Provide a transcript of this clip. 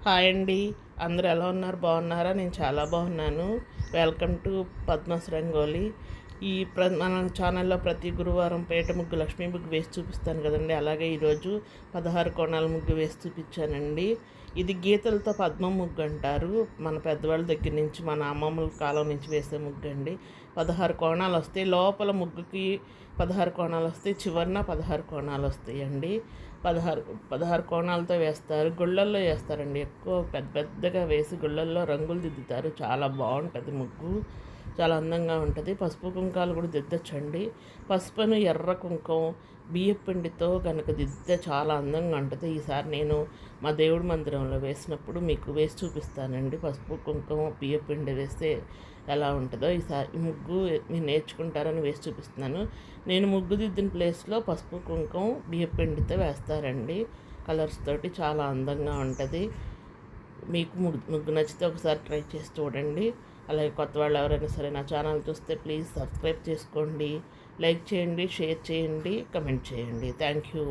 Hi అండి. అందరూ ఎలా ఉన్నారు? బాగున్నారా? నేను చాలా బాగున్నాను. Welcome to Padma's rangoli. మన ఛానల్లో ప్రతి గురువారం పేట ముగ్గు, లక్ష్మీ ముగ్గు వేసి చూపిస్తాను కదండి. అలాగే ఈరోజు 16 కోణాల ముగ్గు వేసి చూపించానండి. ఇది గీతలతో పద్మం ముగ్గు అంటారు. మన పెద్దవాళ్ళ దగ్గర నుంచి, మన అమ్మమ్మల కాలం నుంచి వేసే ముగ్గు అండి. 16 కోణాలు వస్తాయి. లోపల ముగ్గుకి 16 కోణాలు వస్తాయి, చివరిన 16 కోణాలు వస్తాయండి. 16 కోణాలతో వేస్తారు. గుళ్ళల్లో వేస్తారండి. ఎక్కువ పెద్ద పెద్దగా వేసి గుళ్ళల్లో రంగులు దిద్దుతారు. చాలా బాగుంటుంది ముగ్గు, చాలా అందంగా ఉంటుంది. పసుపు కుంకాలు కూడా దిద్దచ్చండి. పసుపును ఎర్ర కుంకం బియ్యపు పిండితో కనుక దిద్దితే చాలా అందంగా ఉంటుంది. ఈసారి నేను మా దేవుడి మందిరంలో వేసినప్పుడు మీకు వేసి చూపిస్తానండి. పసుపు కుంకం బియ్యపు పిండి వేస్తే ఎలా ఉంటుందో ఈసారి ముగ్గు మీరు నేర్చుకుంటారని వేసి చూపిస్తున్నాను. నేను ముగ్గు దిద్దిన ప్లేస్లో పసుపు కుంకం బియ్యపు పిండితో వేస్తారండి. కలర్స్ తోటి చాలా అందంగా ఉంటుంది. మీకు ముగ్గు నచ్చితే ఒకసారి ట్రై చేసి చూడండి. అలాగే కొత్త వాళ్ళు ఎవరైనా సరే నా ఛానల్ చూస్తే ప్లీజ్ సబ్స్క్రైబ్ చేసుకోండి, లైక్ చేయండి, షేర్ చేయండి, కమెంట్ చేయండి. Thank you.